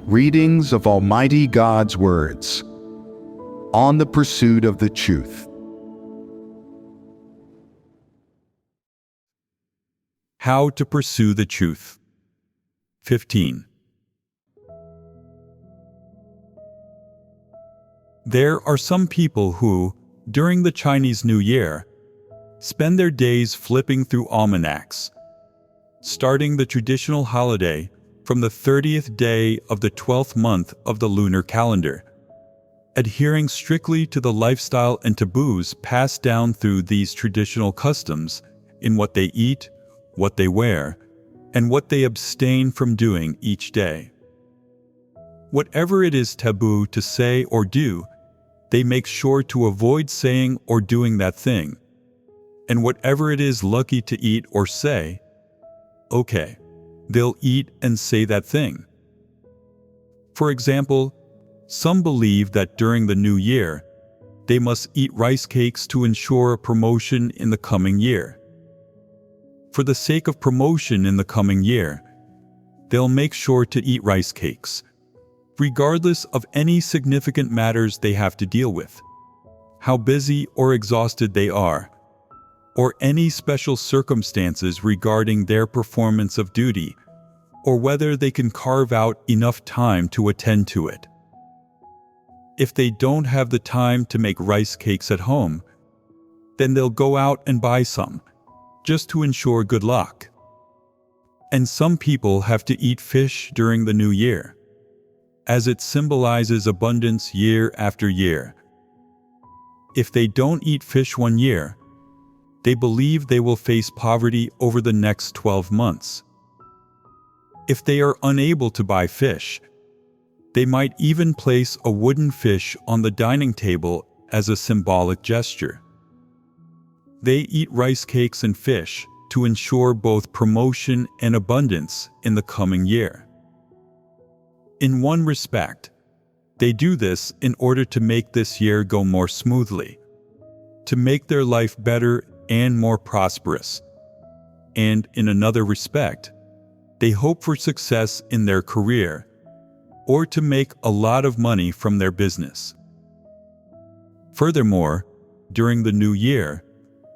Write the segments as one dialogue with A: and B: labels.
A: Readings of Almighty God's words on the pursuit of the truth.
B: How to pursue the truth. 15. There are some people who, during the Chinese New Year, spend their days flipping through almanacs, starting the traditional holiday from the 30th day of the 12th month of the lunar calendar, adhering strictly to the lifestyle and taboos passed down through these traditional customs in what they eat, what they wear, and what they abstain from doing each day. Whatever it is taboo to say or do, they make sure to avoid saying or doing that thing. And whatever it is lucky to eat or say, okay, they'll eat and say that thing. For example, some believe that during the new year, they must eat rice cakes to ensure a promotion in the coming year. For the sake of promotion in the coming year, they'll make sure to eat rice cakes, regardless of any significant matters they have to deal with, how busy or exhausted they are, or any special circumstances regarding their performance of duty, or whether they can carve out enough time to attend to it. If they don't have the time to make rice cakes at home, then they'll go out and buy some, just to ensure good luck. And some people have to eat fish during the new year, as it symbolizes abundance year after year. If they don't eat fish one year, they believe they will face poverty over the next 12 months. If they are unable to buy fish, they might even place a wooden fish on the dining table as a symbolic gesture. They eat rice cakes and fish to ensure both promotion and abundance in the coming year. In one respect, they do this in order to make this year go more smoothly, to make their life better and more prosperous. And in another respect, they hope for success in their career or to make a lot of money from their business. Furthermore, during the new year,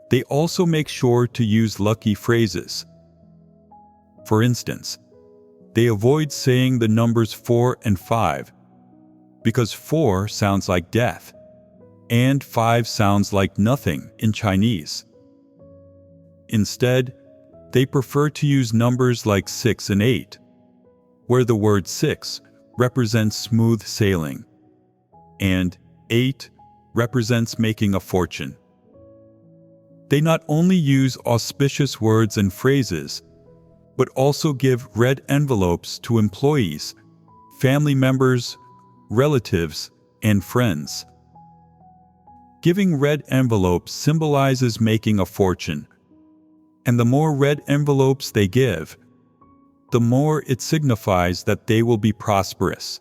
B: they also make sure to use lucky phrases. For instance, they avoid saying the numbers 4 and 5 because 4 sounds like death and 5 sounds like nothing in Chinese. Instead, they prefer to use numbers like 6 and 8, where the word 6 represents smooth sailing, and 8 represents making a fortune. They not only use auspicious words and phrases, but also give red envelopes to employees, family members, relatives, and friends. Giving red envelopes symbolizes making a fortune, and the more red envelopes they give, the more it signifies that they will be prosperous.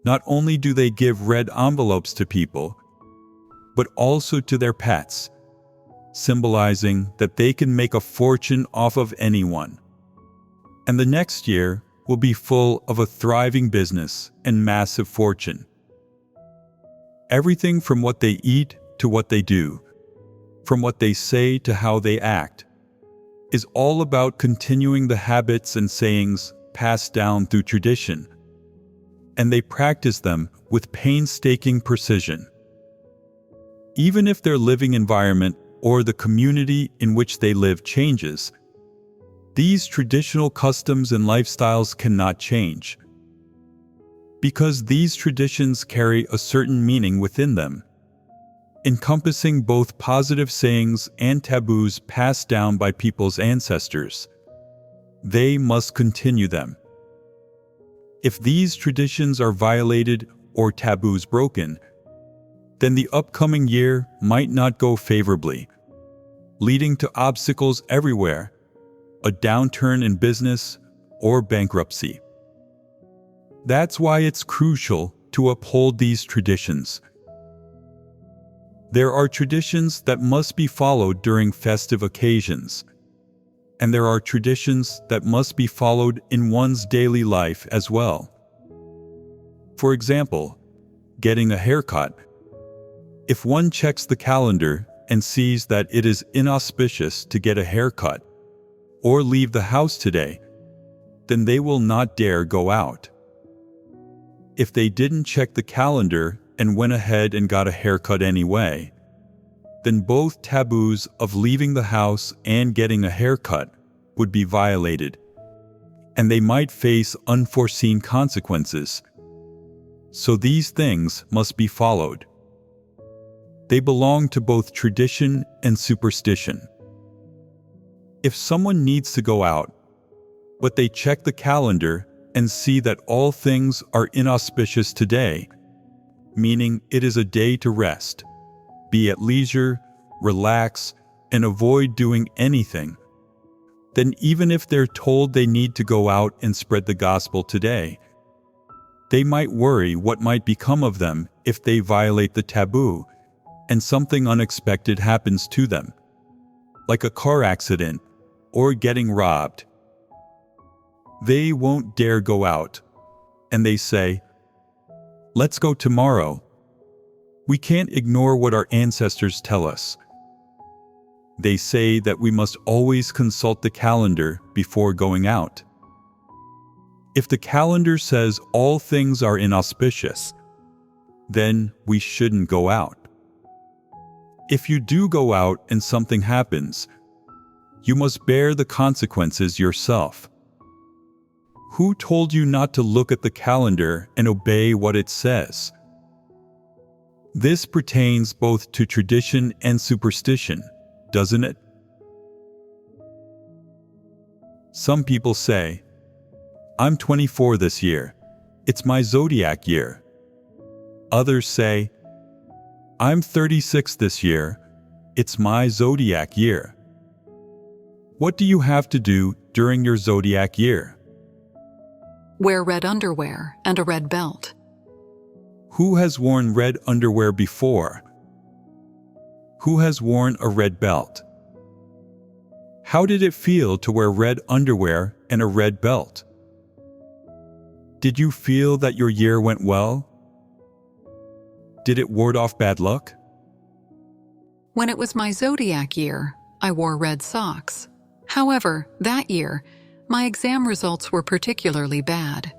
B: Not only do they give red envelopes to people, but also to their pets, symbolizing that they can make a fortune off of anyone. And the next year will be full of a thriving business and massive fortune. Everything from what they eat to what they do, from what they say to how they act, is all about continuing the habits and sayings passed down through tradition, and they practice them with painstaking precision. Even if their living environment or the community in which they live changes, these traditional customs and lifestyles cannot change, because these traditions carry a certain meaning within them, encompassing both positive sayings and taboos passed down by people's ancestors. They must continue them. If these traditions are violated or taboos broken, then the upcoming year might not go favorably, leading to obstacles everywhere, a downturn in business, or bankruptcy. That's why it's crucial to uphold these traditions. There are traditions that must be followed during festive occasions. and there are traditions that must be followed in one's daily life as well. For example, getting a haircut. If one checks the calendar and sees that it is inauspicious to get a haircut or leave the house today, then they will not dare go out. If they didn't check the calendar and went ahead and got a haircut anyway, then both taboos of leaving the house and getting a haircut would be violated, and they might face unforeseen consequences. So these things must be followed. They belong to both tradition and superstition. If someone needs to go out, but they check the calendar and see that all things are inauspicious today, meaning it is a day to rest, be at leisure, relax, and avoid doing anything, then even if they're told they need to go out and spread the gospel today, they might worry what might become of them if they violate the taboo and something unexpected happens to them, like a car accident or getting robbed. They won't dare go out, and they say, "Let's go tomorrow." We can't ignore what our ancestors tell us. They say that we must always consult the calendar before going out. If the calendar says all things are inauspicious, then we shouldn't go out. If you do go out and something happens, you must bear the consequences yourself. Who told you not to look at the calendar and obey what it says? This pertains both to tradition and superstition, doesn't it? Some people say, "I'm 24 this year. It's my zodiac year." Others say, "I'm 36 this year. It's my zodiac year." What do you have to do during your zodiac year?
C: Wear red underwear and a red belt.
B: Who has worn red underwear before? Who has worn a red belt? How did it feel to wear red underwear and a red belt? Did you feel that your year went well? Did it ward off bad luck?
C: When it was my zodiac year, I wore red socks. However, that year, my exam results were particularly bad.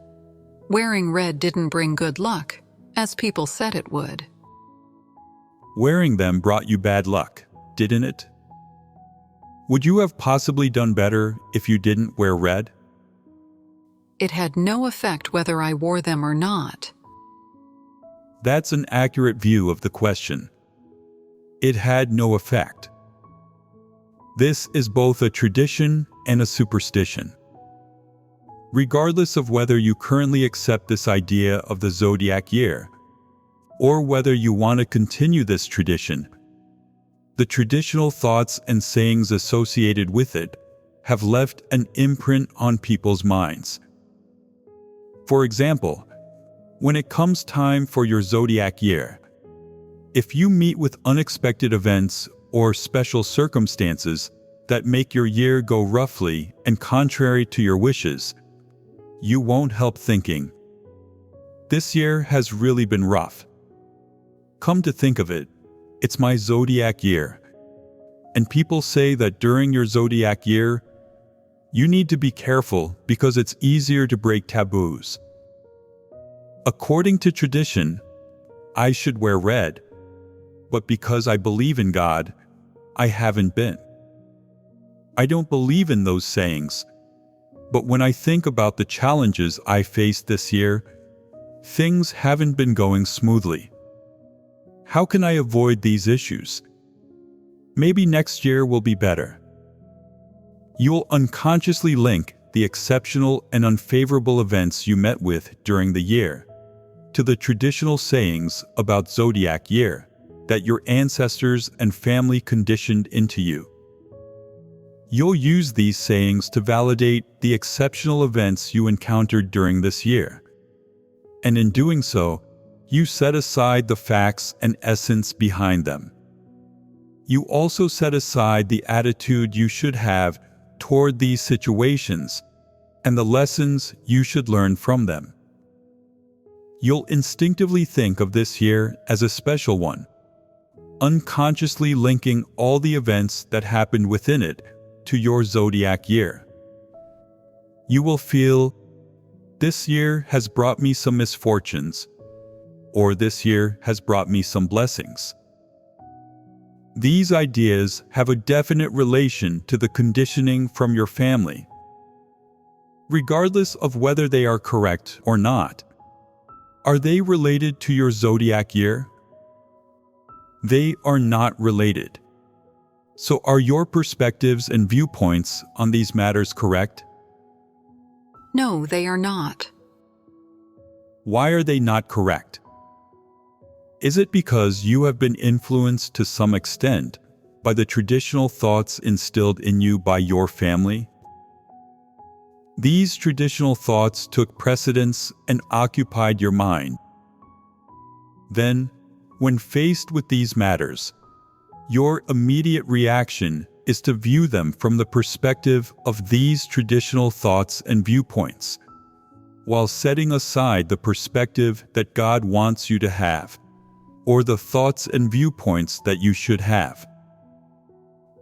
C: Wearing red didn't bring good luck, as people said it would.
B: Wearing them brought you bad luck, didn't it? Would you have possibly done better if you didn't wear red?
C: It had no effect whether I wore them or not.
B: That's an accurate view of the question. It had no effect. This is both a tradition and a superstition. Regardless of whether you currently accept this idea of the zodiac year, or whether you want to continue this tradition, the traditional thoughts and sayings associated with it have left an imprint on people's minds. For example, when it comes time for your zodiac year, if you meet with unexpected events or special circumstances that make your year go roughly and contrary to your wishes, you won't help thinking, "This year has really been rough. Come to think of it, it's my zodiac year." And people say that during your zodiac year, you need to be careful because it's easier to break taboos. According to tradition, I should wear red, but because I believe in God, I haven't been. I don't believe in those sayings, but when I think about the challenges I faced this year, things haven't been going smoothly. How can I avoid these issues? Maybe next year will be better. You'll unconsciously link the exceptional and unfavorable events you met with during the year to the traditional sayings about zodiac year that your ancestors and family conditioned into you. You'll use these sayings to validate the exceptional events you encountered during this year. And in doing so, you set aside the facts and essence behind them. You also set aside the attitude you should have toward these situations and the lessons you should learn from them. You'll instinctively think of this year as a special one, unconsciously linking all the events that happened within it to your zodiac year. You will feel, this year has brought me some misfortunes, or this year has brought me some blessings. These ideas have a definite relation to the conditioning from your family. Regardless of whether they are correct or not, are they related to your zodiac year? They are not related. So are your perspectives and viewpoints on these matters correct?
C: No, they are not.
B: Why are they not correct? Is it because you have been influenced to some extent by the traditional thoughts instilled in you by your family? These traditional thoughts took precedence and occupied your mind. Then, when faced with these matters, your immediate reaction is to view them from the perspective of these traditional thoughts and viewpoints, while setting aside the perspective that God wants you to have, or the thoughts and viewpoints that you should have.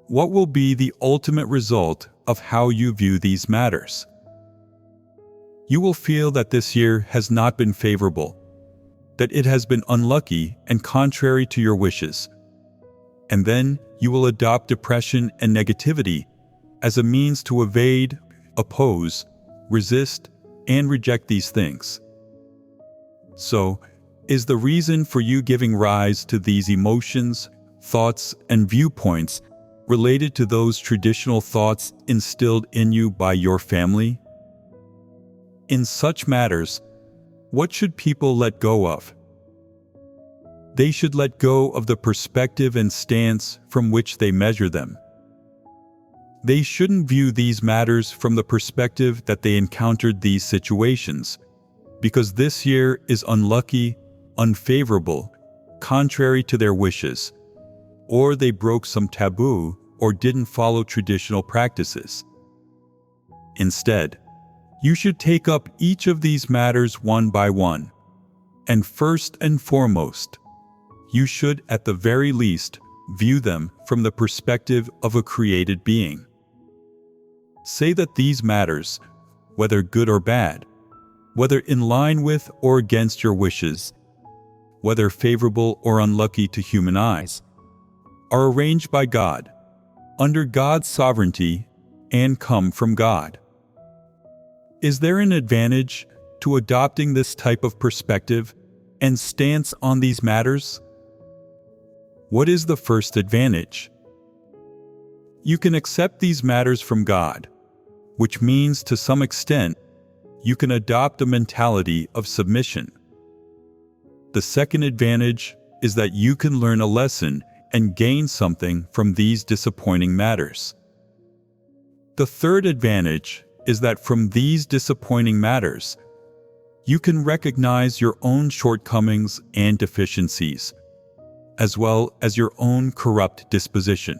B: What will be the ultimate result of how you view these matters? You will feel that this year has not been favorable, that it has been unlucky and contrary to your wishes. And then you will adopt depression and negativity as a means to evade, oppose, resist, and reject these things. So, is the reason for you giving rise to these emotions, thoughts, and viewpoints related to those traditional thoughts instilled in you by your family? In such matters, what should people let go of? They should let go of the perspective and stance from which they measure them. They shouldn't view these matters from the perspective that they encountered these situations, because this year is unlucky, unfavorable, contrary to their wishes, or they broke some taboo or didn't follow traditional practices. Instead, you should take up each of these matters one by one, and first and foremost, you should at the very least view them from the perspective of a created being. Say that these matters, whether good or bad, whether in line with or against your wishes, whether favorable or unlucky to human eyes, are arranged by God, under God's sovereignty, and come from God. Is there an advantage to adopting this type of perspective and stance on these matters? What is the first advantage? You can accept these matters from God, which means to some extent, you can adopt a mentality of submission. The second advantage is that you can learn a lesson and gain something from these disappointing matters. The third advantage is that from these disappointing matters, you can recognize your own shortcomings and deficiencies, as well as your own corrupt disposition.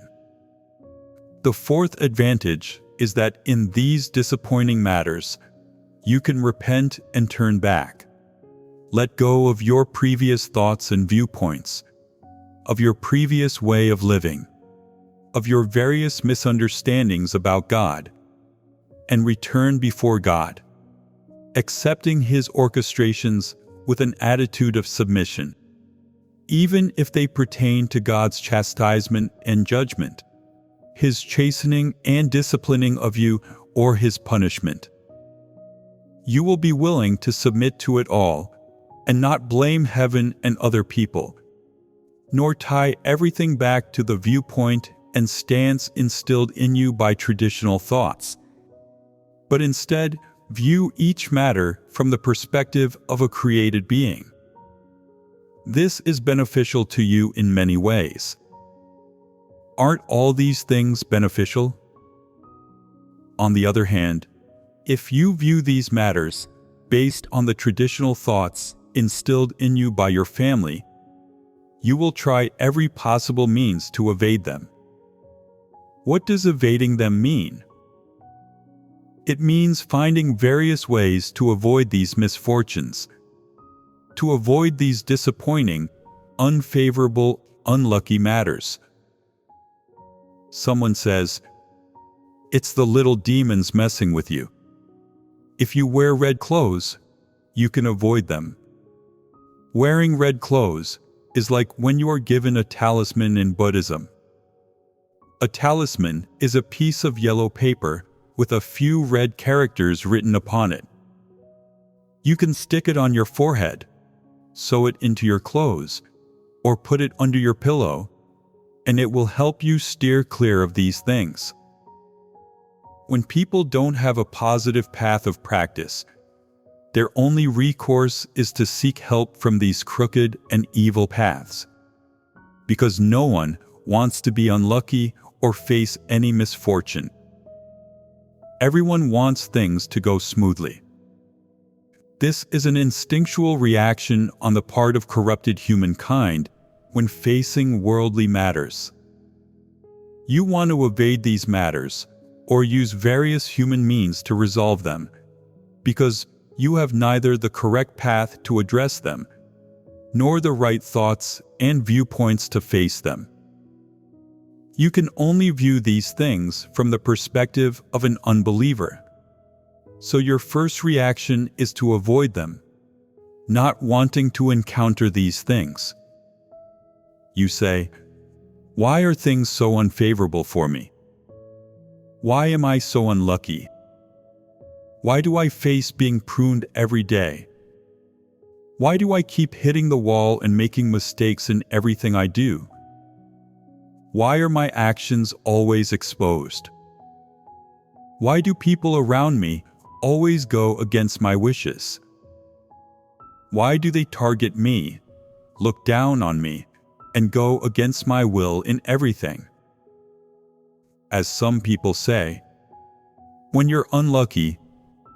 B: The fourth advantage is that in these disappointing matters, you can repent and turn back. Let go of your previous thoughts and viewpoints, of your previous way of living, of your various misunderstandings about God, and return before God, accepting His orchestrations with an attitude of submission, even if they pertain to God's chastisement and judgment, His chastening and disciplining of you, or His punishment. You will be willing to submit to it all and not blame heaven and other people, nor tie everything back to the viewpoint and stance instilled in you by traditional thoughts, but instead view each matter from the perspective of a created being. This is beneficial to you in many ways. Aren't all these things beneficial? On the other hand, if you view these matters based on the traditional thoughts instilled in you by your family, you will try every possible means to evade them. What does evading them mean? It means finding various ways to avoid these misfortunes, to avoid these disappointing, unfavorable, unlucky matters. Someone says, "It's the little demons messing with you." If you wear red clothes, you can avoid them. Wearing red clothes is like when you are given a talisman in Buddhism. A talisman is a piece of yellow paper with a few red characters written upon it. You can stick it on your forehead, sew it into your clothes, or put it under your pillow, and it will help you steer clear of these things. When people don't have a positive path of practice, their only recourse is to seek help from these crooked and evil paths, because no one wants to be unlucky or face any misfortune. Everyone wants things to go smoothly. This is an instinctual reaction on the part of corrupted humankind when facing worldly matters. You want to evade these matters or use various human means to resolve them, because you have neither the correct path to address them, nor the right thoughts and viewpoints to face them. You can only view these things from the perspective of an unbeliever. So your first reaction is to avoid them, not wanting to encounter these things. You say, "Why are things so unfavorable for me? Why am I so unlucky? Why do I face being pruned every day? Why do I keep hitting the wall and making mistakes in everything I do? Why are my actions always exposed? Why do people around me always go against my wishes? Why do they target me, look down on me, and go against my will in everything?" As some people say, when you're unlucky,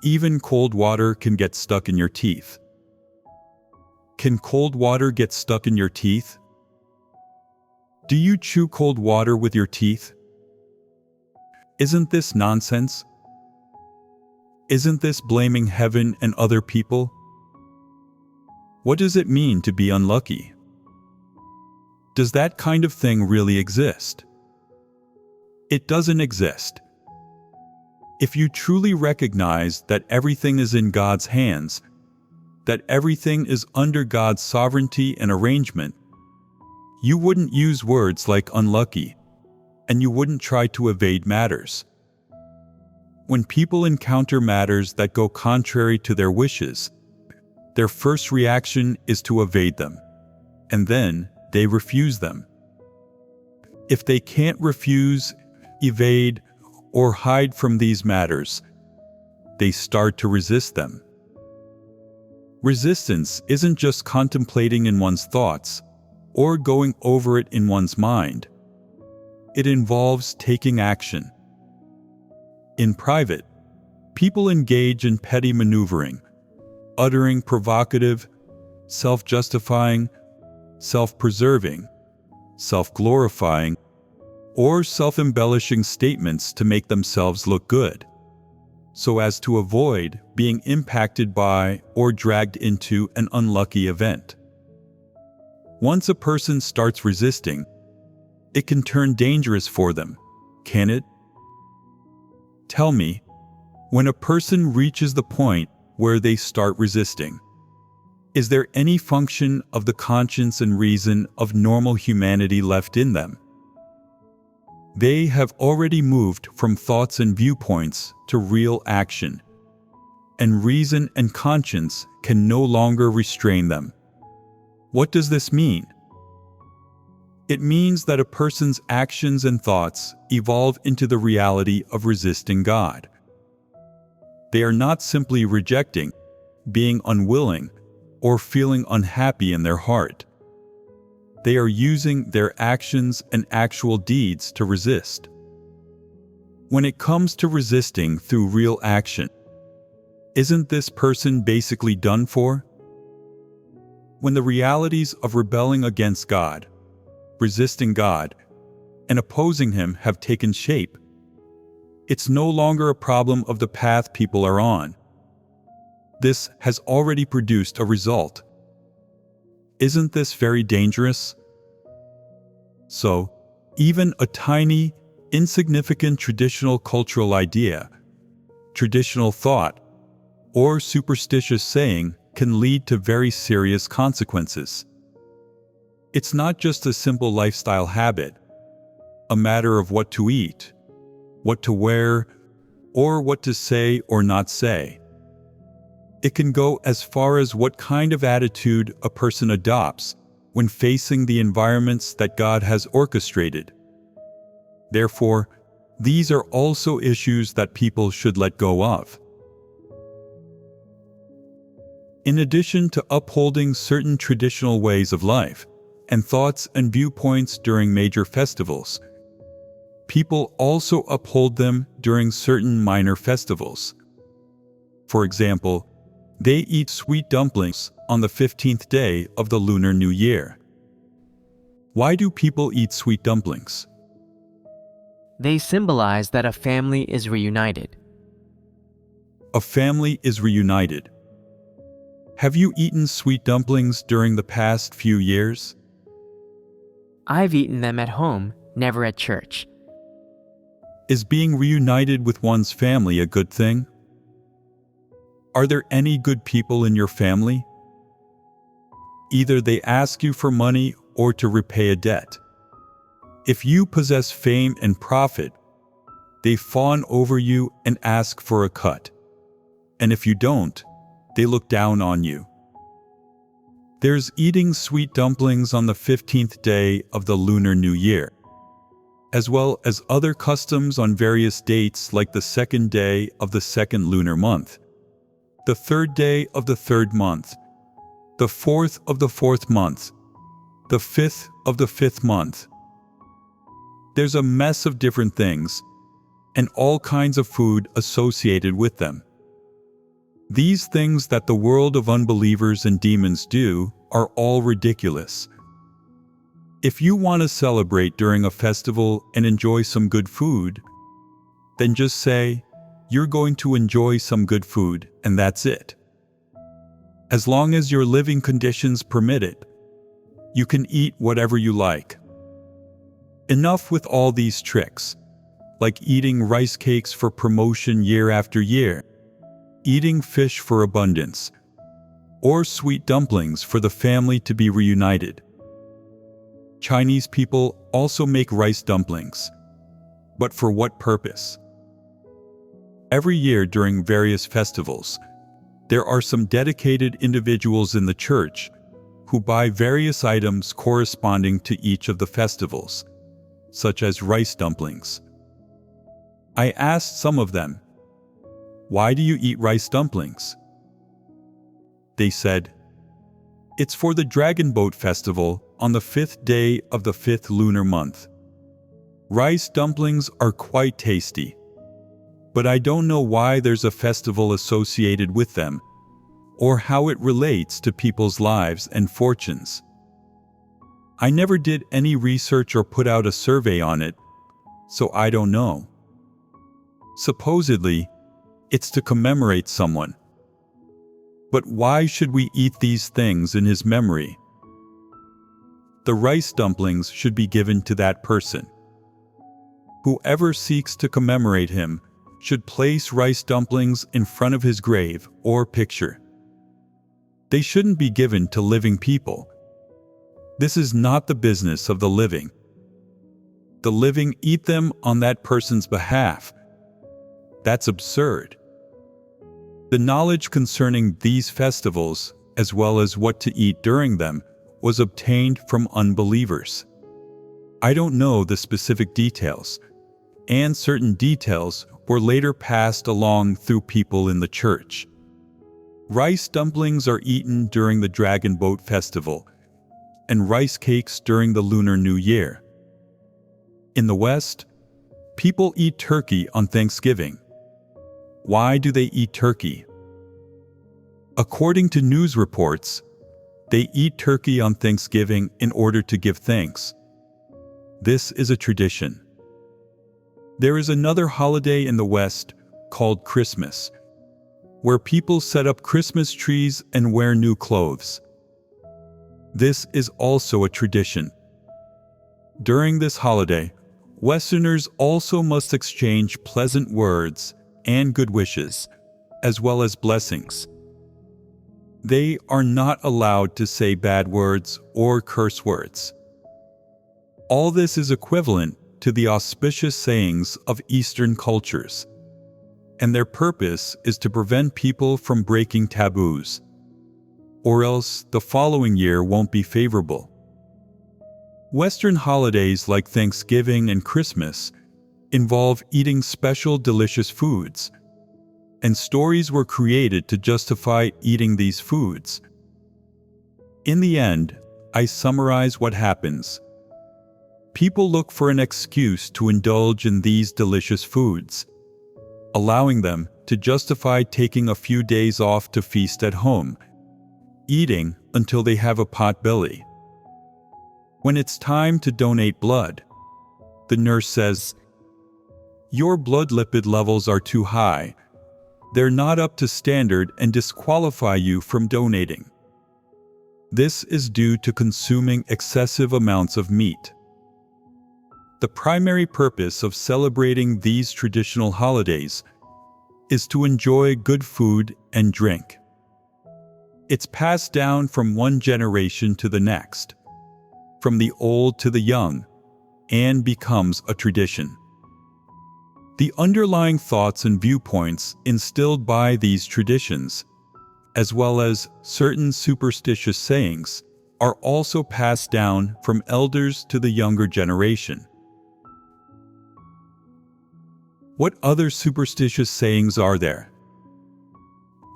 B: even cold water can get stuck in your teeth. Can cold water get stuck in your teeth? Do you chew cold water with your teeth? Isn't this nonsense? Isn't this blaming heaven and other people? What does it mean to be unlucky? Does that kind of thing really exist? It doesn't exist. If you truly recognize that everything is in God's hands, that everything is under God's sovereignty and arrangement, you wouldn't use words like unlucky, and you wouldn't try to evade matters. When people encounter matters that go contrary to their wishes, their first reaction is to evade them, and then they refuse them. If they can't refuse, evade, or hide from these matters, they start to resist them. Resistance isn't just contemplating in one's thoughts or going over it in one's mind. It involves taking action. In private, people engage in petty maneuvering, uttering provocative, self-justifying, self-preserving, self-glorifying, or self-embellishing statements to make themselves look good, so as to avoid being impacted by or dragged into an unlucky event. Once a person starts resisting, it can turn dangerous for them, can it? Tell me, when a person reaches the point where they start resisting, is there any function of the conscience and reason of normal humanity left in them? They have already moved from thoughts and viewpoints to real action, and reason and conscience can no longer restrain them. What does this mean? It means that a person's actions and thoughts evolve into the reality of resisting God. They are not simply rejecting, being unwilling, or feeling unhappy in their heart. They are using their actions and actual deeds to resist. When it comes to resisting through real action, isn't this person basically done for? When the realities of rebelling against God, resisting God, and opposing Him have taken shape, It's no longer a problem of the path people are on. This has already produced a result. Isn't this very dangerous? So, even a tiny, insignificant traditional cultural idea, traditional thought, or superstitious saying can lead to very serious consequences. It's not just a simple lifestyle habit, a matter of what to eat, what to wear, or what to say or not say. It can go as far as what kind of attitude a person adopts when facing the environments that God has orchestrated. Therefore, these are also issues that people should let go of. In addition to upholding certain traditional ways of life and thoughts and viewpoints during major festivals, people also uphold them during certain minor festivals. For example, they eat sweet dumplings on the 15th day of the Lunar New Year. Why do people eat sweet dumplings?
D: They symbolize that a family is reunited.
B: A family is reunited. Have you eaten sweet dumplings during the past few years?
D: I've eaten them at home, never at church.
B: Is being reunited with one's family a good thing? Are there any good people in your family? Either they ask you for money or to repay a debt. If you possess fame and profit, they fawn over you and ask for a cut. And if you don't, they look down on you. There's eating sweet dumplings on the 15th day of the Lunar New Year, as well as other customs on various dates like the 2nd day of the 2nd lunar month, the 3rd day of the 3rd month, the 4th of the 4th month, the 5th of the 5th month. There's a mess of different things, and all kinds of food associated with them. These things that the world of unbelievers and demons do are all ridiculous. If you want to celebrate during a festival and enjoy some good food, then just say, you're going to enjoy some good food, and that's it. As long as your living conditions permit it, you can eat whatever you like. Enough with all these tricks, like eating rice cakes for promotion year after year, eating fish for abundance, or sweet dumplings for the family to be reunited. Chinese people also make rice dumplings, but for what purpose? Every year during various festivals, there are some dedicated individuals in the church who buy various items corresponding to each of the festivals, such as rice dumplings. I asked some of them, "Why do you eat rice dumplings?" They said, "It's for the Dragon Boat Festival on the 5th day of the 5th lunar month. Rice dumplings are quite tasty, but I don't know why there's a festival associated with them, or how it relates to people's lives and fortunes. I never did any research or put out a survey on it, so I don't know. Supposedly, it's to commemorate someone. But why should we eat these things in his memory? The rice dumplings should be given to that person. Whoever seeks to commemorate him should place rice dumplings in front of his grave or picture. They shouldn't be given to living people. This is not the business of the living. The living eat them on that person's behalf. That's absurd. The knowledge concerning these festivals, as well as what to eat during them, was obtained from unbelievers. I don't know the specific details, and certain details were later passed along through people in the church. Rice dumplings are eaten during the Dragon Boat Festival, and rice cakes during the Lunar New Year. In the West, people eat turkey on Thanksgiving. Why do they eat turkey? According to news reports, they eat turkey on Thanksgiving in order to give thanks. This is a tradition. There is another holiday in the West called Christmas, where people set up Christmas trees and wear new clothes. This is also a tradition. During this holiday, Westerners also must exchange pleasant words and good wishes, as well as blessings. They are not allowed to say bad words or curse words. All this is equivalent to the auspicious sayings of Eastern cultures, and their purpose is to prevent people from breaking taboos, or else the following year won't be favorable. Western holidays like Thanksgiving and Christmas involve eating special delicious foods, and stories were created to justify eating these foods. In the end, I summarize what happens. People look for an excuse to indulge in these delicious foods, allowing them to justify taking a few days off to feast at home, eating until they have a pot belly. When it's time to donate blood, the nurse says, "Your blood lipid levels are too high. They're not up to standard and disqualify you from donating." This is due to consuming excessive amounts of meat. The primary purpose of celebrating these traditional holidays is to enjoy good food and drink. It's passed down from one generation to the next, from the old to the young, and becomes a tradition. The underlying thoughts and viewpoints instilled by these traditions, as well as certain superstitious sayings, are also passed down from elders to the younger generation. What other superstitious sayings are there?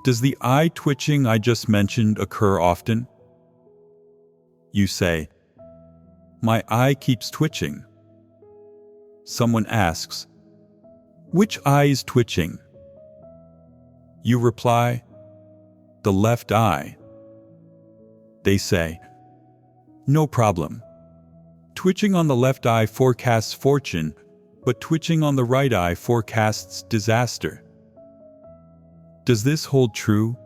B: Does the eye twitching I just mentioned occur often? You say, "My eye keeps twitching." Someone asks, "Which eye is twitching?" You reply, "The left eye." They say, "No problem. Twitching on the left eye forecasts fortune, but twitching on the right eye forecasts disaster." Does this hold true?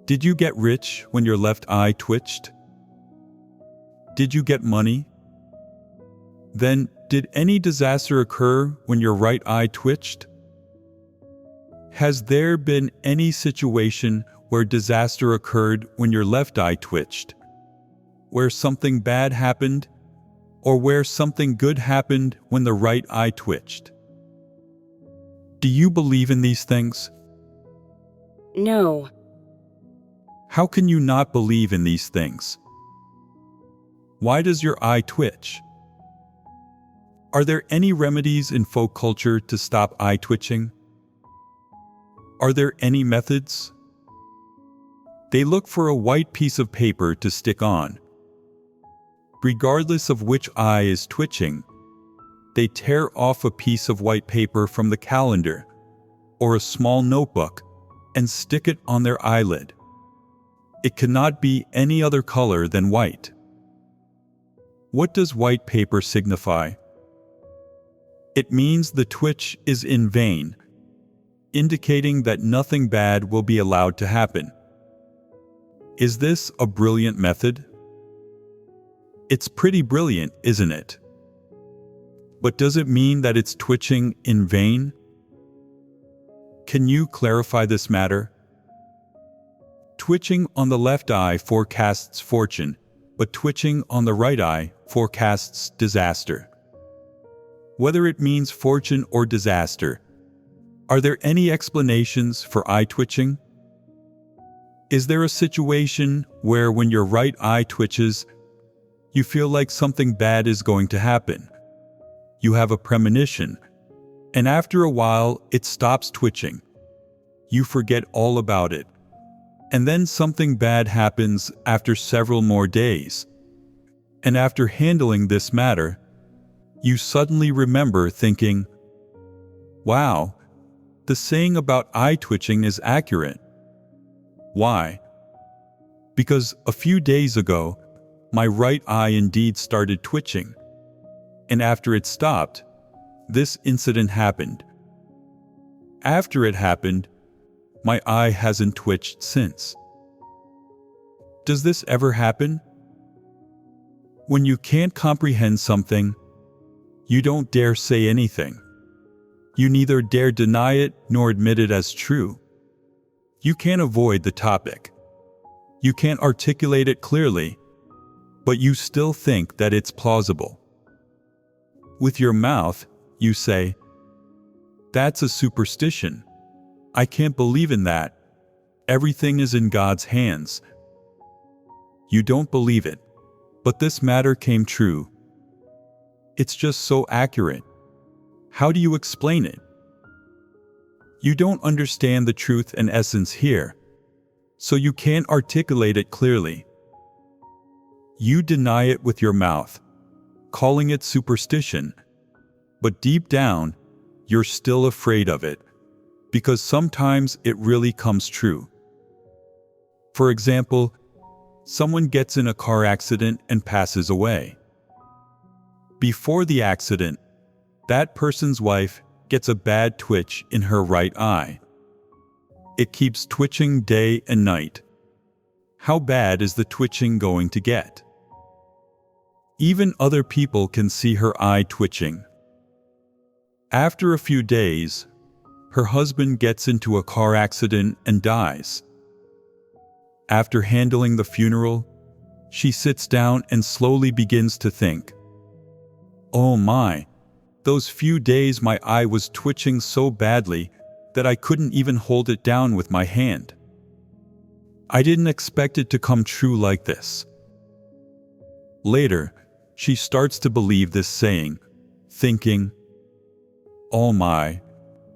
B: Did you get rich when your left eye twitched? Did you get money? Then, did any disaster occur when your right eye twitched? Has there been any situation where disaster occurred when your left eye twitched? Where something bad happened, or where something good happened when the right eye twitched? Do you believe in these things?
E: No.
B: How can you not believe in these things? Why does your eye twitch? Are there any remedies in folk culture to stop eye twitching? Are there any methods? They look for a white piece of paper to stick on. Regardless of which eye is twitching, they tear off a piece of white paper from the calendar or a small notebook and stick it on their eyelid. It cannot be any other color than white. What does white paper signify? It means the twitch is in vain, indicating that nothing bad will be allowed to happen. Is this a brilliant method? It's pretty brilliant, isn't it? But does it mean that it's twitching in vain? Can you clarify this matter? Twitching on the left eye forecasts fortune, but twitching on the right eye forecasts disaster. Whether it means fortune or disaster, are there any explanations for eye twitching? Is there a situation where when your right eye twitches, you feel like something bad is going to happen? You have a premonition, and after a while it stops twitching. You forget all about it, and then something bad happens after several more days. And after handling this matter, you suddenly remember thinking, "Wow, the saying about eye twitching is accurate." Why? Because a few days ago, my right eye indeed started twitching, and after it stopped, this incident happened. After it happened, my eye hasn't twitched since. Does this ever happen? When you can't comprehend something, you don't dare say anything. You neither dare deny it nor admit it as true. You can't avoid the topic. You can't articulate it clearly, but you still think that it's plausible. With your mouth, you say, "That's a superstition. I can't believe in that. Everything is in God's hands." You don't believe it, but this matter came true. It's just so accurate. How do you explain it? You don't understand the truth and essence here, so you can't articulate it clearly. You deny it with your mouth, calling it superstition, but deep down, you're still afraid of it, because sometimes it really comes true. For example, someone gets in a car accident and passes away. Before the accident, that person's wife gets a bad twitch in her right eye. It keeps twitching day and night. How bad is the twitching going to get? Even other people can see her eye twitching. After a few days, her husband gets into a car accident and dies. After handling the funeral, she sits down and slowly begins to think, "Oh my, those few days my eye was twitching so badly that I couldn't even hold it down with my hand. I didn't expect it to come true like this." Later, she starts to believe this saying, thinking, "Oh my,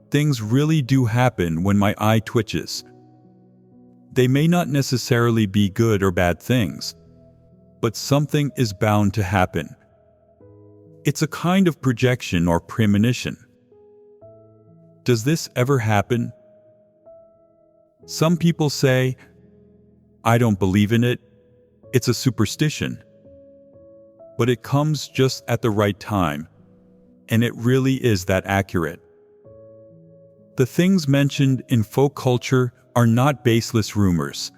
B: things really do happen when my eye twitches. They may not necessarily be good or bad things, but something is bound to happen." It's a kind of projection or premonition. Does this ever happen? Some people say, "I don't believe in it. It's a superstition." But it comes just at the right time, and it really is that accurate. The things mentioned in folk culture are not baseless rumors.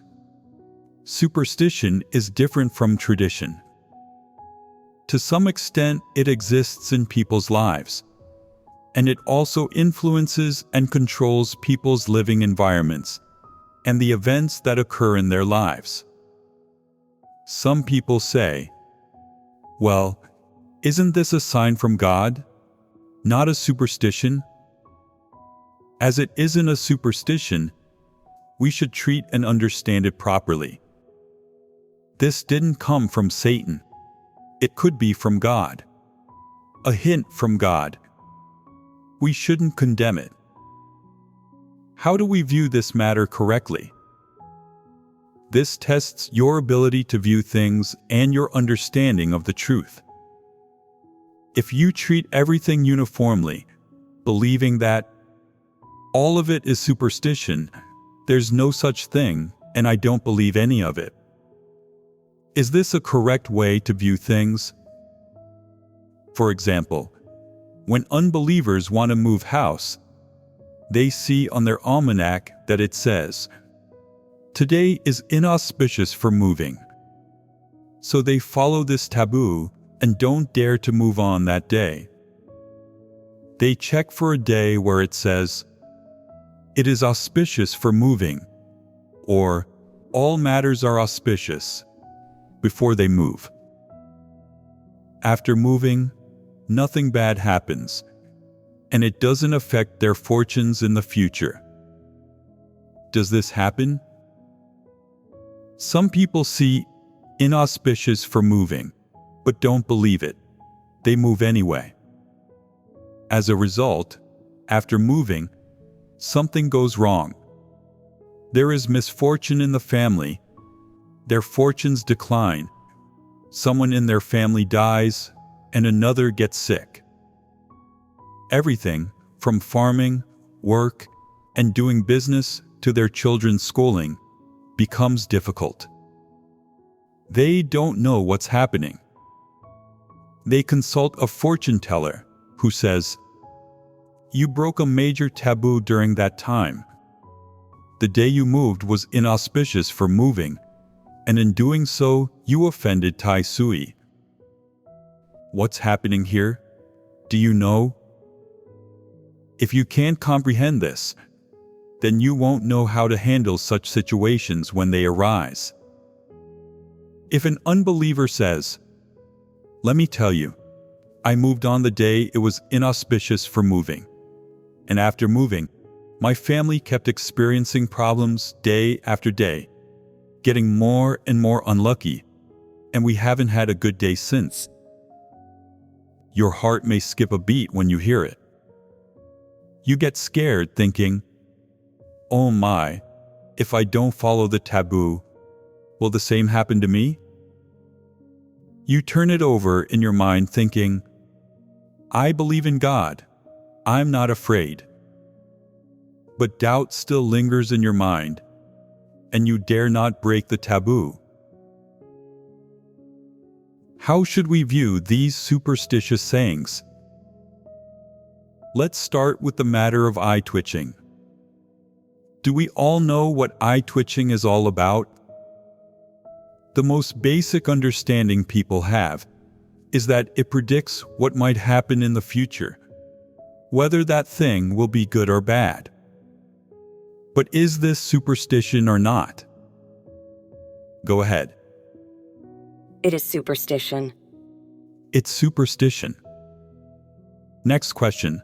B: Superstition is different from tradition. To some extent, it exists in people's lives, and it also influences and controls people's living environments and the events that occur in their lives. Some people say, "Well, isn't this a sign from God, not a superstition?" As it isn't a superstition, we should treat and understand it properly. This didn't come from Satan. It could be from God. A hint from God. We shouldn't condemn it. How do we view this matter correctly? This tests your ability to view things and your understanding of the truth. If you treat everything uniformly, believing that all of it is superstition, there's no such thing, and I don't believe any of it. Is this a correct way to view things? For example, when unbelievers want to move house, they see on their almanac that it says, "Today is inauspicious for moving." So they follow this taboo and don't dare to move on that day. They check for a day where it says, "It is auspicious for moving," or "All matters are auspicious," before they move. After moving, nothing bad happens, and it doesn't affect their fortunes in the future. Does this happen? Some people see inauspicious for moving, but don't believe it. They move anyway. As a result, after moving, something goes wrong. There is misfortune in the family. Their fortunes decline. Someone in their family dies, and another gets sick. Everything, from farming, work, and doing business to their children's schooling, becomes difficult. They don't know what's happening. They consult a fortune teller who says, you broke a major taboo during that time. The day you moved was inauspicious for moving, and in doing so, you offended Tai Sui. What's happening here? Do you know? If you can't comprehend this, then you won't know how to handle such situations when they arise. If an unbeliever says, "Let me tell you, I moved on the day it was inauspicious for moving, and after moving, my family kept experiencing problems day after day, getting more and more unlucky, and we haven't had a good day since." Your heart may skip a beat when you hear it. You get scared thinking, "Oh my, if I don't follow the taboo, will the same happen to me?" You turn it over in your mind thinking, "I believe in God. I'm not afraid." But doubt still lingers in your mind, and you dare not break the taboo. How should we view these superstitious sayings? Let's start with the matter of eye twitching. Do we all know what eye twitching is all about? The most basic understanding people have is that it predicts what might happen in the future, whether that thing will be good or bad. But is this superstition or not? Go ahead.
E: It is superstition.
B: It's superstition. Next question.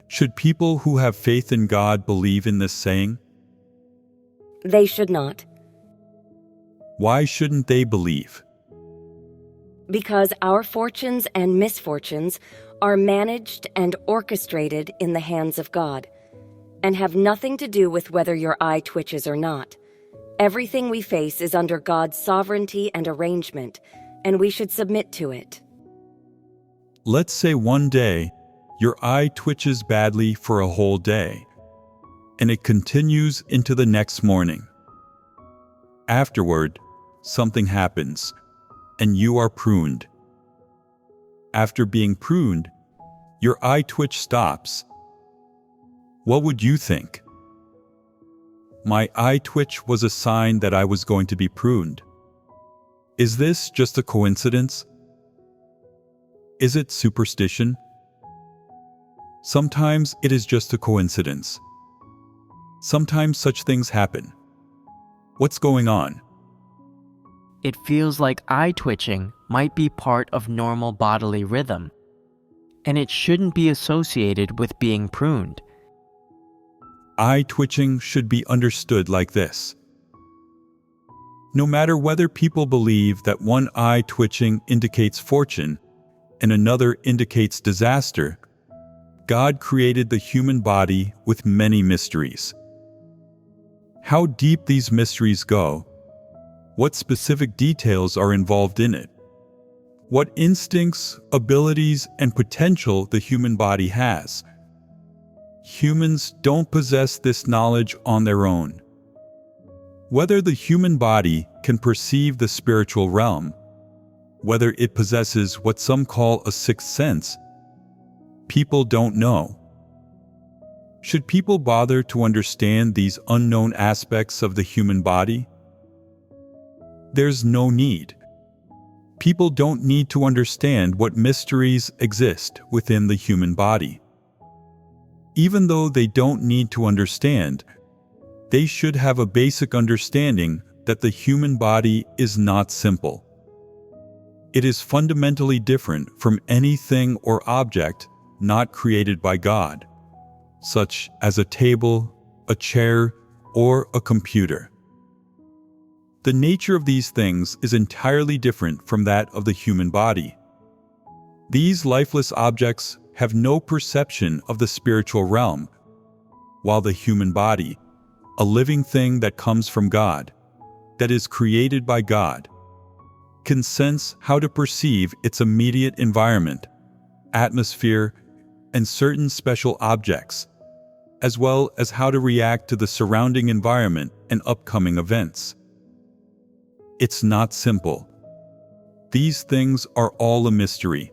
B: Should people who have faith in God believe in this saying?
E: They should not.
B: Why shouldn't they believe?
E: Because our fortunes and misfortunes are managed and orchestrated in the hands of God, and have nothing to do with whether your eye twitches or not. Everything we face is under God's sovereignty and arrangement, and we should submit to it.
B: Let's say one day your eye twitches badly for a whole day, and it continues into the next morning. Afterward, something happens, and you are pruned. After being pruned, your eye twitch stops. What would you think? My eye twitch was a sign that I was going to be pruned. Is this just a coincidence? Is it superstition? Sometimes it is just a coincidence. Sometimes such things happen. What's going on?
D: It feels like eye twitching might be part of normal bodily rhythm, and it shouldn't be associated with being pruned.
B: Eye twitching should be understood like this. No matter whether people believe that one eye twitching indicates fortune and another indicates disaster, God created the human body with many mysteries. How deep these mysteries go, what specific details are involved in it, what instincts, abilities, and potential the human body has. Humans don't possess this knowledge on their own. Whether the human body can perceive the spiritual realm, whether it possesses what some call a sixth sense, people don't know. Should people bother to understand these unknown aspects of the human body? There's no need. People don't need to understand what mysteries exist within the human body. Even though they don't need to understand, they should have a basic understanding that the human body is not simple. It is fundamentally different from anything or object not created by God, such as a table, a chair, or a computer. The nature of these things is entirely different from that of the human body. These lifeless objects have no perception of the spiritual realm, while the human body, a living thing that comes from God, that is created by God, can sense how to perceive its immediate environment, atmosphere, and certain special objects, as well as how to react to the surrounding environment and upcoming events. It's not simple. These things are all a mystery.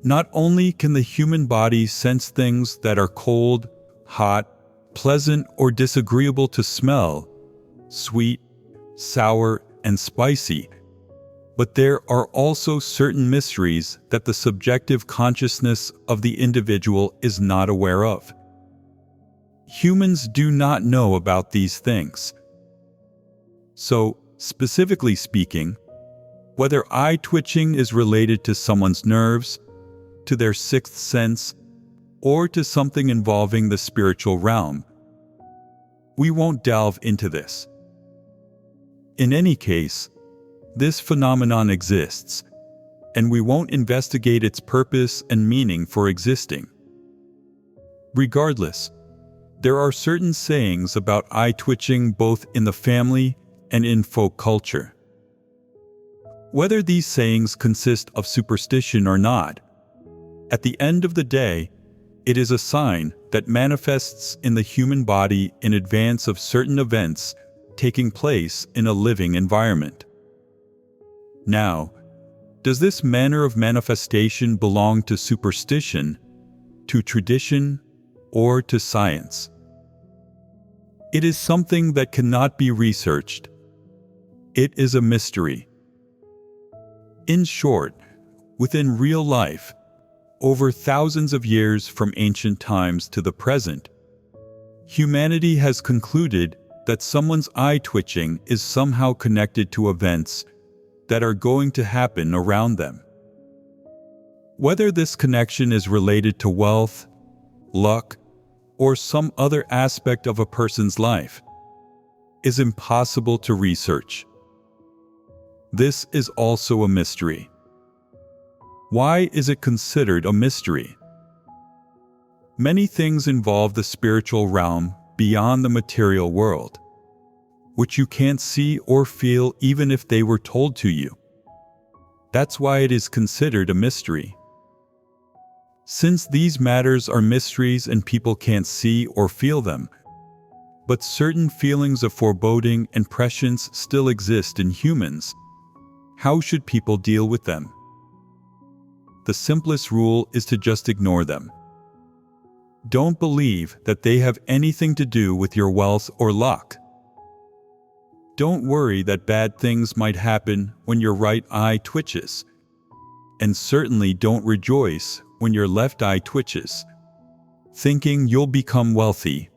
B: Not only can the human body sense things that are cold, hot, pleasant, or disagreeable to smell, sweet, sour, and spicy, but there are also certain mysteries that the subjective consciousness of the individual is not aware of. Humans do not know about these things. So, specifically speaking, whether eye twitching is related to someone's nerves, to their sixth sense, or to something involving the spiritual realm, we won't delve into this. In any case, this phenomenon exists, and we won't investigate its purpose and meaning for existing. Regardless, there are certain sayings about eye twitching both in the family and in folk culture. Whether these sayings consist of superstition or not, at the end of the day, it is a sign that manifests in the human body in advance of certain events taking place in a living environment. Now, does this manner of manifestation belong to superstition, to tradition, or to science? It is something that cannot be researched. It is a mystery. In short, within real life, over thousands of years from ancient times to the present, humanity has concluded that someone's eye twitching is somehow connected to events that are going to happen around them. Whether this connection is related to wealth, luck, or some other aspect of a person's life is impossible to research. This is also a mystery. Why is it considered a mystery? Many things involve the spiritual realm beyond the material world, which you can't see or feel even if they were told to you. That's why it is considered a mystery. Since these matters are mysteries and people can't see or feel them, but certain feelings of foreboding and prescience still exist in humans, how should people deal with them? The simplest rule is to just ignore them. Don't believe that they have anything to do with your wealth or luck. Don't worry that bad things might happen when your right eye twitches. And certainly don't rejoice when your left eye twitches, thinking you'll become wealthy.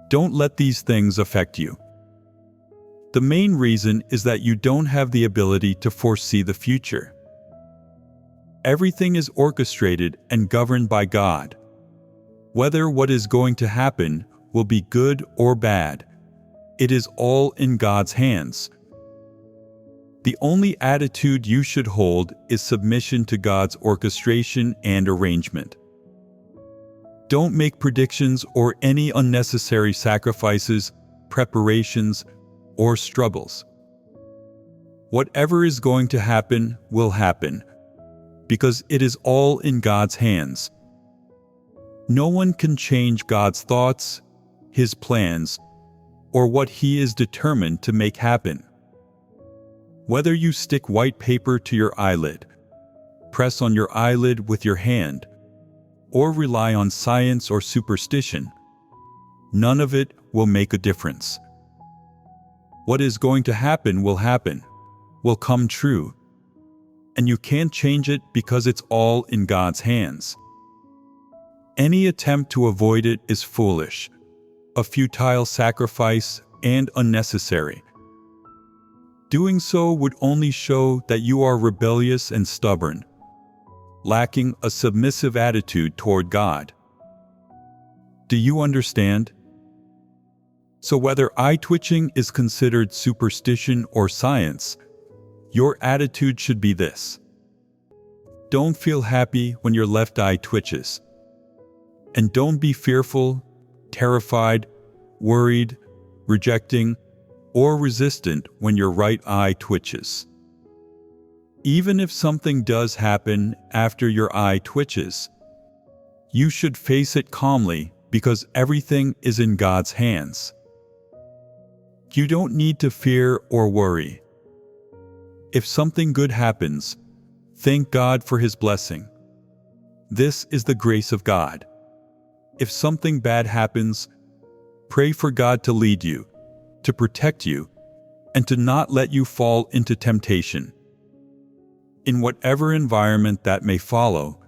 B: Don't let these things affect you. The main reason is that you don't have the ability to foresee the future. Everything is orchestrated and governed by God. Whether what is going to happen will be good or bad, it is all in God's hands. The only attitude you should hold is submission to God's orchestration and arrangement. Don't make predictions or any unnecessary sacrifices, preparations, or struggles. Whatever is going to happen will happen, because it is all in God's hands. No one can change God's thoughts, His plans, or what He is determined to make happen. Whether you stick white paper to your eyelid, press on your eyelid with your hand, or rely on science or superstition, none of it will make a difference. What is going to happen, will come true, and you can't change it because it's all in God's hands. Any attempt to avoid it is foolish, a futile sacrifice, and unnecessary. Doing so would only show that you are rebellious and stubborn, lacking a submissive attitude toward God. Do you understand? So whether eye twitching is considered superstition or science, your attitude should be this. Don't feel happy when your left eye twitches. And don't be fearful, terrified, worried, rejecting, or resistant when your right eye twitches. Even if something does happen after your eye twitches, you should face it calmly because everything is in God's hands. You don't need to fear or worry. If something good happens, thank God for His blessing. This is the grace of God. If something bad happens, pray for God to lead you, to protect you, and to not let you fall into temptation. In whatever environment that may follow,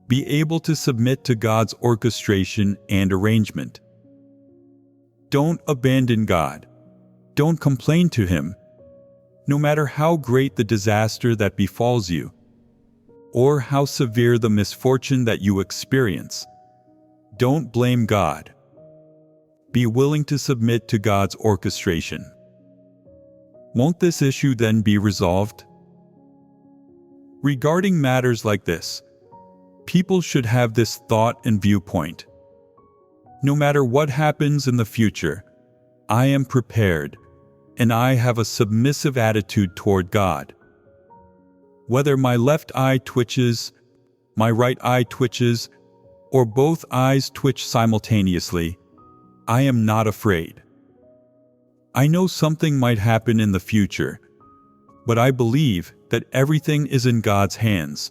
B: be able to submit to God's orchestration and arrangement. Don't abandon God. Don't complain to Him. No matter how great the disaster that befalls you, or how severe the misfortune that you experience, don't blame God. Be willing to submit to God's orchestration. Won't this issue then be resolved? Regarding matters like this, people should have this thought and viewpoint. No matter what happens in the future, I am prepared, and I have a submissive attitude toward God. Whether my left eye twitches, my right eye twitches, or both eyes twitch simultaneously, I am not afraid. I know something might happen in the future, but I believe that everything is in God's hands.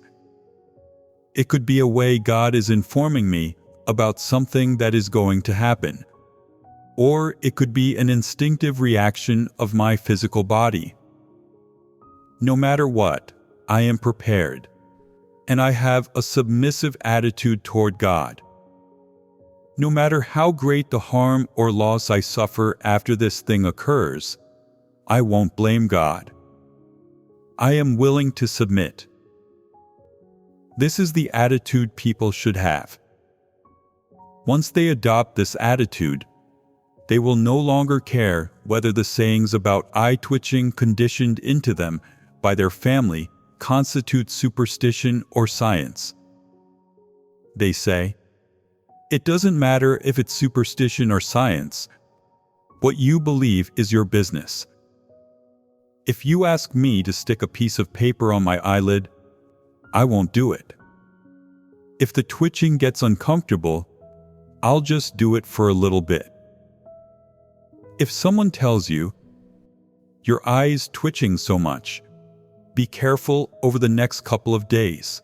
B: It could be a way God is informing me about something that is going to happen, or it could be an instinctive reaction of my physical body. No matter what, I am prepared, and I have a submissive attitude toward God. No matter how great the harm or loss I suffer after this thing occurs, I won't blame God. I am willing to submit. This is the attitude people should have. Once they adopt this attitude, they will no longer care whether the sayings about eye twitching conditioned into them by their family constitute superstition or science. They say, "It doesn't matter if it's superstition or science. What you believe is your business. If you ask me to stick a piece of paper on my eyelid, I won't do it. If the twitching gets uncomfortable, I'll just do it for a little bit." If someone tells you, "Your eye is twitching so much, be careful over the next couple of days,"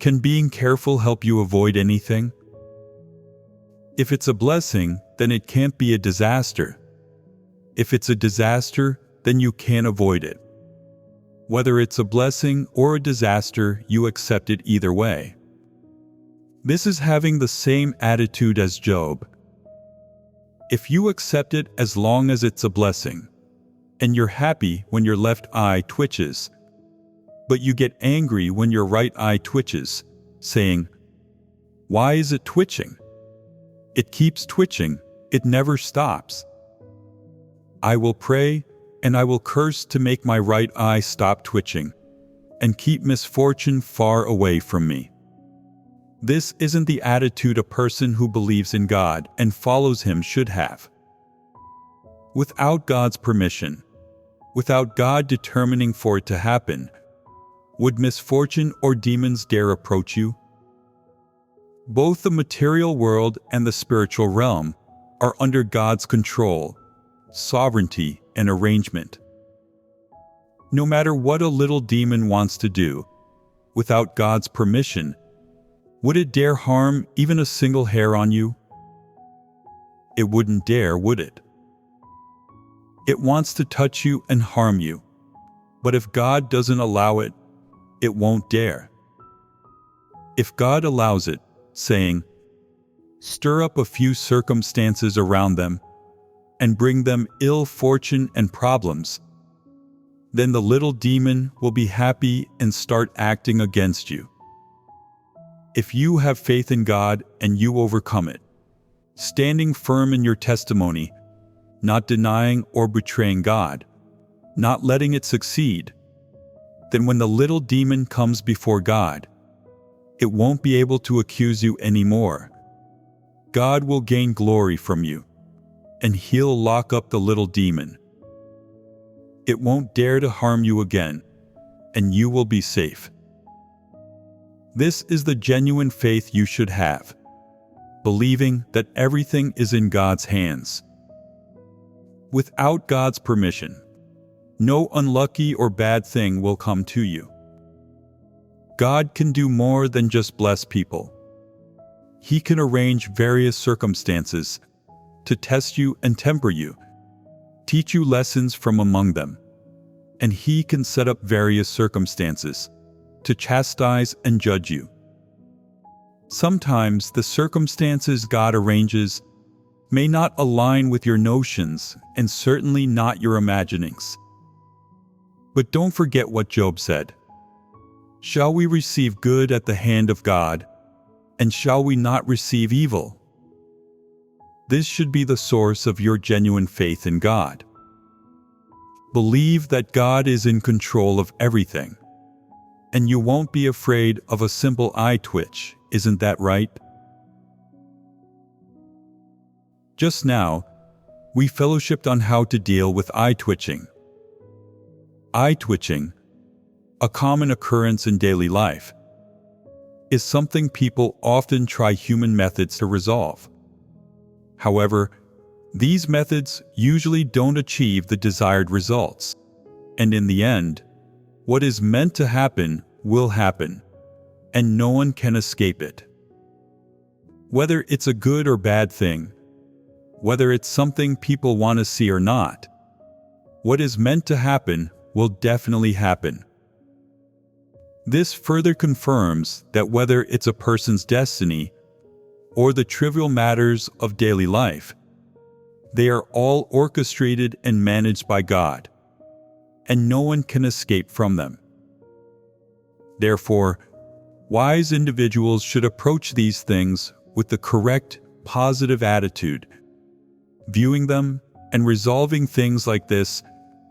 B: can being careful help you avoid anything? If it's a blessing, then it can't be a disaster. If it's a disaster, then you can't avoid it. Whether it's a blessing or a disaster, you accept it either way. This is having the same attitude as Job. If you accept it as long as it's a blessing, and you're happy when your left eye twitches, but you get angry when your right eye twitches, saying, "Why is it twitching? It keeps twitching, it never stops. I will pray and I will curse to make my right eye stop twitching and keep misfortune far away from me." This isn't the attitude a person who believes in God and follows Him should have. Without God's permission, without God determining for it to happen, would misfortune or demons dare approach you? Both the material world and the spiritual realm are under God's control, sovereignty, and arrangement. No matter what a little demon wants to do, without God's permission, would it dare harm even a single hair on you? It wouldn't dare, would it? It wants to touch you and harm you, but if God doesn't allow it, it won't dare. If God allows it, saying, "Stir up a few circumstances around them, and bring them ill fortune and problems," then the little demon will be happy and start acting against you. If you have faith in God and you overcome it, standing firm in your testimony, not denying or betraying God, not letting it succeed, then when the little demon comes before God, it won't be able to accuse you anymore. God will gain glory from you, and He'll lock up the little demon. It won't dare to harm you again, and you will be safe. This is the genuine faith you should have, believing that everything is in God's hands. Without God's permission, no unlucky or bad thing will come to you. God can do more than just bless people. He can arrange various circumstances to test you and temper you, teach you lessons from among them, and He can set up various circumstances to chastise and judge you. Sometimes the circumstances God arranges may not align with your notions and certainly not your imaginings. But don't forget what Job said. Shall we receive good at the hand of God, and shall we not receive evil? This should be the source of your genuine faith in God. Believe that God is in control of everything, and you won't be afraid of a simple eye twitch, isn't that right? Just now, we fellowshipped on how to deal with eye twitching. Eye twitching, a common occurrence in daily life, is something people often try human methods to resolve. However, these methods usually don't achieve the desired results, and in the end, what is meant to happen will happen, and no one can escape it. Whether it's a good or bad thing, whether it's something people want to see or not, what is meant to happen will definitely happen. This further confirms that whether it's a person's destiny or the trivial matters of daily life, they are all orchestrated and managed by God, and no one can escape from them. Therefore, wise individuals should approach these things with the correct, positive attitude, viewing them and resolving things like this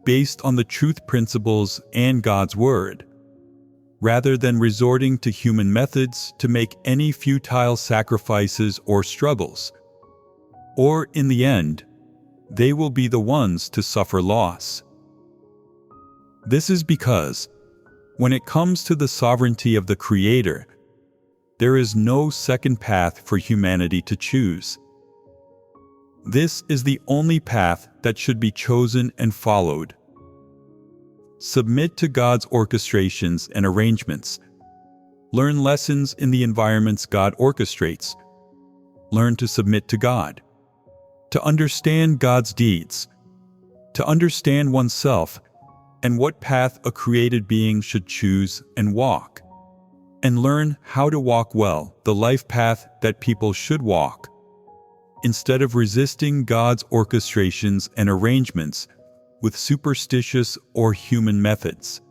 B: based on the truth principles and God's Word, rather than resorting to human methods to make any futile sacrifices or struggles. Or, in the end, they will be the ones to suffer loss. This is because, when it comes to the sovereignty of the Creator, there is no second path for humanity to choose. This is the only path that should be chosen and followed. Submit to God's orchestrations and arrangements. Learn lessons in the environments God orchestrates. Learn to submit to God, to understand God's deeds, to understand oneself and what path a created being should choose and walk, and learn how to walk well the life path that people should walk, instead of resisting God's orchestrations and arrangements with superstitious or human methods.